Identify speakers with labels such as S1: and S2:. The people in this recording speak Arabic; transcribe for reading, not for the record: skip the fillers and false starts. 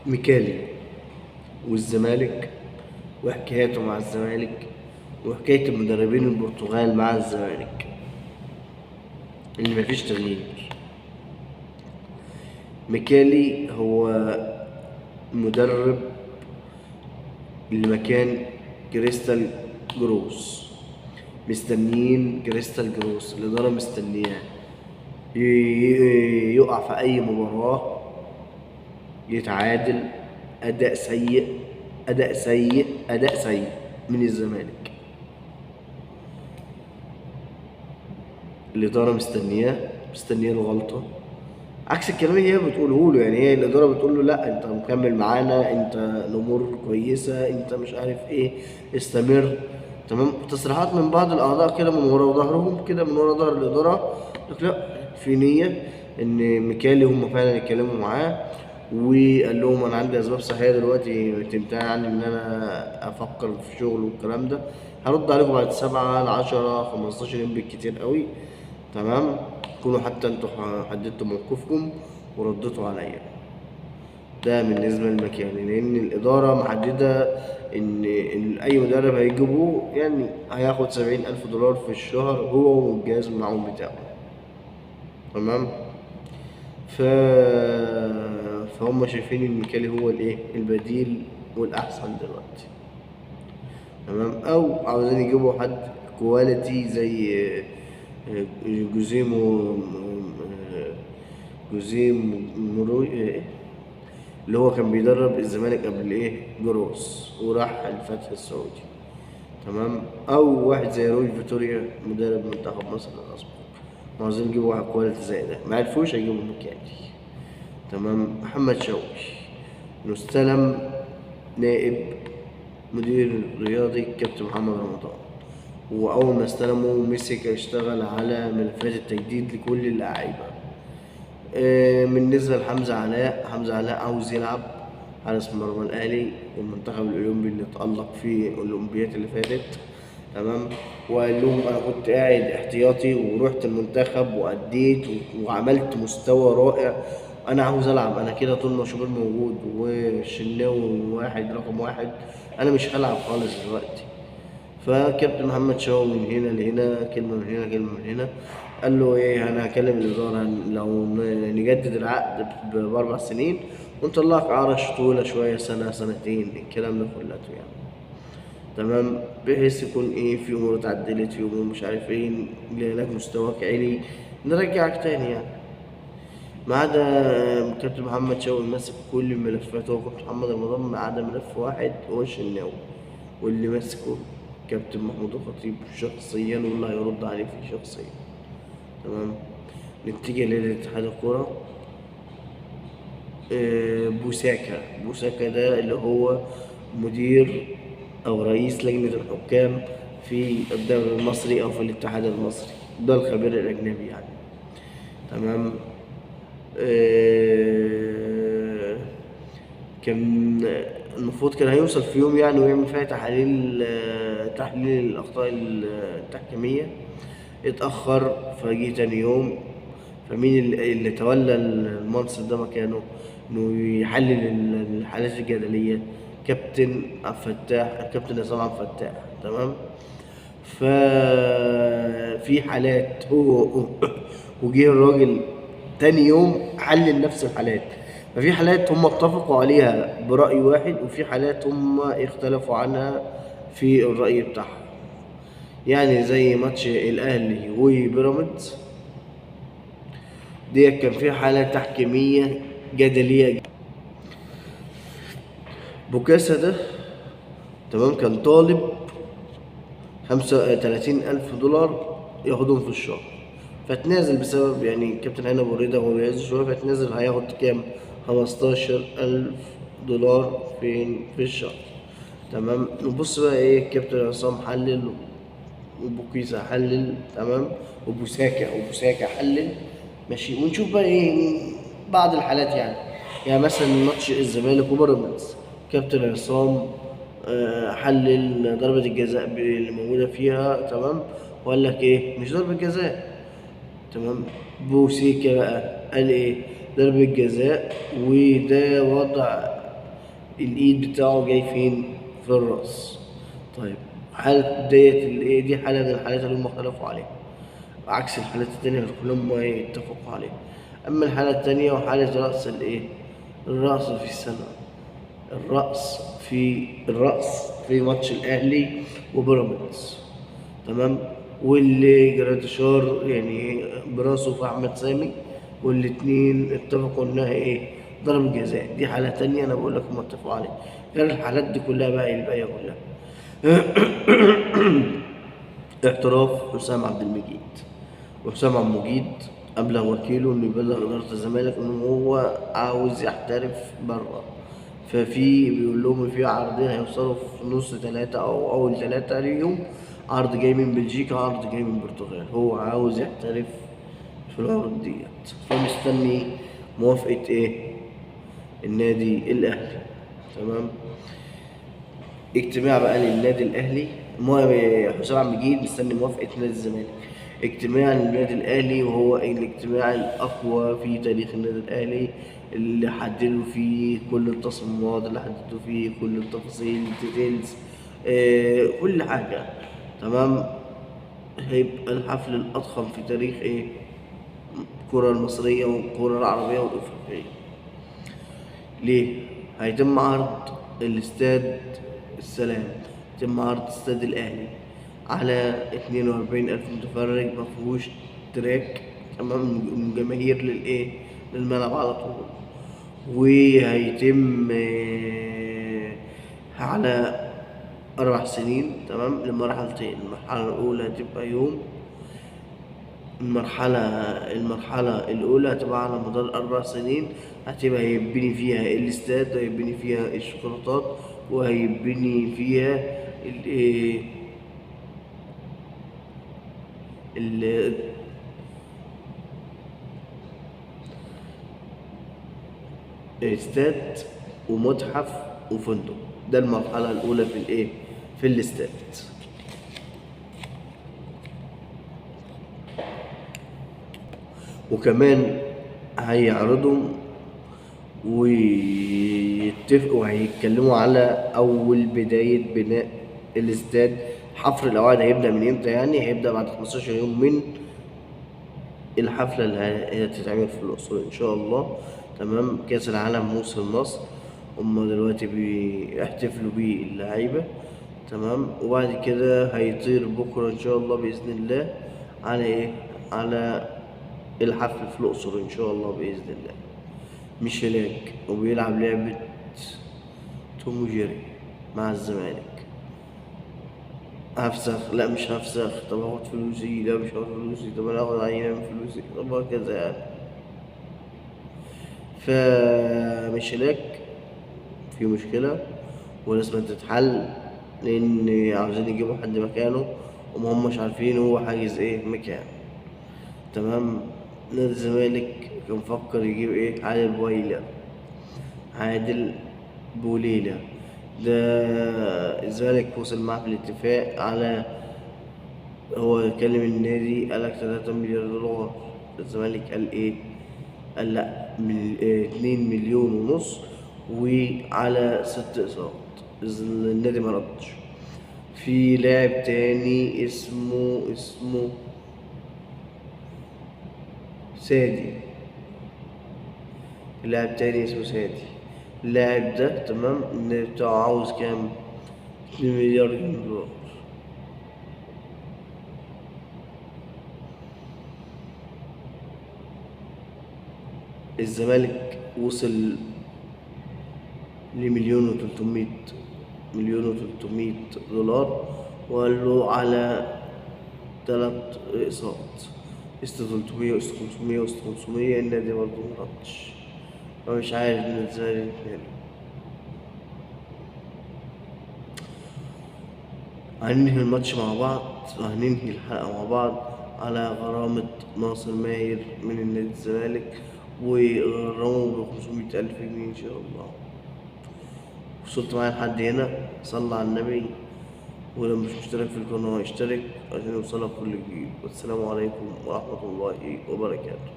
S1: ميكالي والزمالك وحكاياته مع الزمالك وحكاية المدربين البرتغال مع الزمالك اللي مفيش تغيير. ميكالي هو مدرب اللي مكان كريستال جروس، مستنيين كريستال جروس، الإدارة مستنياه يقع في أي مباراة، يتعادل، أداء سيء أداء سيء أداء سيء من الزمالك. الإدارة مستنياه الغلطة، عكس الكلام اللي هي بتقوله له. يعني هي الإدارة بتقول له لا أنت مكمل معانا، أنت الأمور كويسة، أنت مش عارف إيه، استمر. تمام. تصريحات من بعض الأعضاء كده من ورا ظهرهم، كده من ورا ظهر الإدارة، لك لا في نية إن ميكالي هم فعلا يتكلموا معاه، وقال لهم أنا عندي أسباب صحية دلوقتي تمتنع عني إن أنا أفكر في شغل والكلام ده، هرد عليكم بعد 7 ل10 15 يوم بالكتير قوي. تمام. تكونوا حتى انتوا حددتوا موقفكم وردتوا عليا. ده بالنسبة للمكان، لأن الإدارة محددة إن أي مدرب هيجيبوه يعني هياخد 70,000 دولار في الشهر هو والجهاز المعاون بتاعه. تمام. ف... فهم شايفين إن ميكالي هو الإيه البديل والأحسن دلوقتي. تمام. أو عاوزين يجيبوا حد كواليتي زي جوزيمو جوزيه مروي اللي هو كان بيدرب الزمالك قبل جروس وراح الفتح السعودي. تمام. او واحد زي روي فيتوريا مدرب منتخب مصر الاسبق. عاوزين يجيبوا واحد كواليتي زي ده، ما عرفوش هيجيبوا مكاني. تمام. محمد شوقي مستلم نائب مدير رياضي كابتن محمد رمضان، وأول ما استلمه مسك اشتغل على ملفات التجديد لكل اللعيبة. بالنسبة لحمزة علاء، حمزة علاء عاوز يلعب حارس مرمى الأهلي والمنتخب الأولمبي اللي اتألق في الأولمبيات اللي فاتت. تمام. وقال لهم أنا كنت قاعد احتياطي ورحت المنتخب وأديت وعملت مستوى رائع، أنا عاوز ألعب، أنا كده طول ما شوبير موجود والشناوي واحد رقم واحد أنا مش هلعب خالص دلوقتي. فكابتن محمد شاو من هنا لهنا، كلمة من هنا كلمة من هنا، قال له ايه انا هكلم الإدارة لو نجدد العقد ب4 سنين ونطلعك عرش طولة شوية، سنة سنتين، الكلام ده كلته يعني. تمام. بحيث يكون في امور اتعدلت، في امور مش عارف ايه، لك مستواك عالي نرجعك تاني يعني. ما عدا كابتن محمد شوقي ماسك كل الملفات، هو كابتن محمد رمضان ما عدا ملف واحد هو الشناوي، واللي ماسكه كابتن محمود الخطيب شخصيا، واللي هيرد عليه فيه شخصيا. تمام. نتيجة لاتحاد الكورة. بوساكا ده اللي هو مدير أو رئيس لجنة الحكام في الدوري المصري أو في الاتحاد المصري، ده الخبير الأجنبي يعني. تمام. كان المفروض كان هيوصل في يوم يعني ويعمل فيها تحليل الأخطاء التحكيمية، اتأخر فجه تاني يوم. فمين اللي تولى المنصب ده مكانه انه يحلل الحالات الجدلية؟ كابتن عبد الفتاح، كابتن عصام عبد الفتاح. تمام. ففي حالات هو وجه الراجل تاني يوم حلل نفس الحالات. ففي حالات هم اتفقوا عليها برأي واحد، وفي حالات هم اختلفوا عنها في الرأي بتاعهم. يعني زي ماتش الأهلي وبيراميدز دي كان فيها حالة تحكيمية جدلية. بوكاسا ده تمام كان طالب 35,000 دولار ياخدهم في الشهر، فتنازل بسبب يعني كابتن هاني أبو ريدة وهو بيعز شوية، فتنازل هياخد كام؟ 15,000 دولار في الشهر. تمام. نبص بقى كابتن عصام حلل، وبوكيسا حلل. تمام. وبوساكا حلل. ماشي. ونشوف بقى بعض الحالات يعني مثلا ماتش الزمالك وبيراميدز، كابتن عصام حلل ضربة الجزاء اللي موجودة فيها. تمام. وقال لك مش ضربة جزاء. تمام. بوسيكا بقى قال ضربة جزاء، وده وضع الايد بتاعه جاي فين؟ في الراس. طيب حالة ديت الايه دي حالة من الحالات اللي هم اختلفوا عليها، عكس الحالات التانية اللي كلهم اتفقوا عليها. اما الحالة التانية وحالة رأس الايه، الرأس في السنة، الرأس في ماتش الاهلي وبيراميدز، تمام، واللي جراديشار يعني براسه في احمد سامي، والاتنين اتفقوا انها ايه، ضربة جزاء. دي حالة تانية انا بقول لك هم اتفقوا عليها، غير الحالات دي كلها بقى الباقية كلها. اعتراف حسام عبد المجيد. وحسام عبد المجيد أبلغ وكيله إنه يبلغ إدارة الزمالك إن هو عاوز يحترف بره. ففي بيقول لهم في عرضين هيوصلوا في نص تلاتة أو أول تلاتة اليوم، عرض جاي من بلجيكا، عرض جاي من البرتغال. هو عاوز يحترف في العروض ديت، فمستني موافقة إيه؟ النادي الأهلي. تمام. اجتماع بقى للنادي الاهلي، حسام عبد المجيد مستني موافقه نادي الزمالك. اجتماع للنادي الاهلي وهو الاجتماع الاقوى في تاريخ النادي الاهلي، اللي حددوا فيه كل التصميمات، اللي حددوا فيه كل التفاصيل، الديتيلز، كل حاجه. تمام. هيبقى الحفل الاضخم في تاريخ ايه، الكره المصريه والكره العربيه والافريقيه. ليه؟ هيتم عرض الاستاد السلام، يتم عرض استاد الأهلي على 42,000 متفرج، مفهوش تراك، تمام، من جماهير للإيه؟ للملعب على طول. وهيتم على 4 سنين، تمام، لمرحلتين. المرحلة الأولى هتبقى يوم، المرحلة الأولى هتبقى على مدار 4 سنين، هتبقى هيبني فيها الاستاد، وهيبني فيها الشوكولاتات، وهيبني فيها ال- ال- الاستاد ومتحف وفندق. ده المرحلة الأولى في الإيه؟ في الاستاد. وكمان هيعرضوا ويتفقوا وهيتكلموا على أول بداية بناء الاستاد. حفر القواعد هيبدأ من إمتى؟ يعني هيبدأ بعد 15 يوم من الحفلة اللي هي هتتعمل في الأقصر إن شاء الله. تمام. كأس العالم موسم مصر، هما دلوقتي بيحتفلوا بيه اللعيبة. تمام. وبعد كده هيطير بكرة إن شاء الله بإذن الله على إيه؟ على الحفل في الأقصر إن شاء الله بإذن الله. مش هناك، وبيلعب لعبة توم وجيري مع الزمالك. هفسخ؟ لا مش هفسخ. طب هاخد فلوسي؟ لا مش هاخد فلوسي. طب انا هاخد عينة من فلوسي؟ طب هكذا يعني. فمش هناك في مشكلة ولازم تتحل، لأن عاوزين يجيبوا حد مكانه وما هماش عارفين هو حاجز ايه مكان. تمام. نادي الزمالك كان مفكر يجيب ايه، عادل بوليلة. ده الزمالك وصل معاه في الاتفاق على، هو كلم النادي قالك 3 مليار دولار. الزمالك قال ايه؟ قال لا، 2,500,000 وعلى 6 اقساط. النادي ما ردش. في لاعب تاني اسمه سادي. لاعب تاني اسمه سادي. اللاعب ده تمام، النادي بتاعه عاوز كام؟ 2 مليار دولار. الزمالك وصل ل1,300,000 دولار، وقال له على 3 اقساط، قسط 300 وقسط 500 وقسط 500. النادي برضه مردش، فمش عارف ان الزمالك ماله. هننهي الماتش مع بعض، هننهي الحلقة مع بعض على غرامة ناصر ماهر من النادي الزمالك، وغرامه ب500,000 جنيه إن شاء الله. وصلت معايا لحد هنا، صلى على النبي، ولو مش مشترك في القناة اشترك عشان يوصلك كل جديد. والسلام عليكم ورحمة الله وبركاته.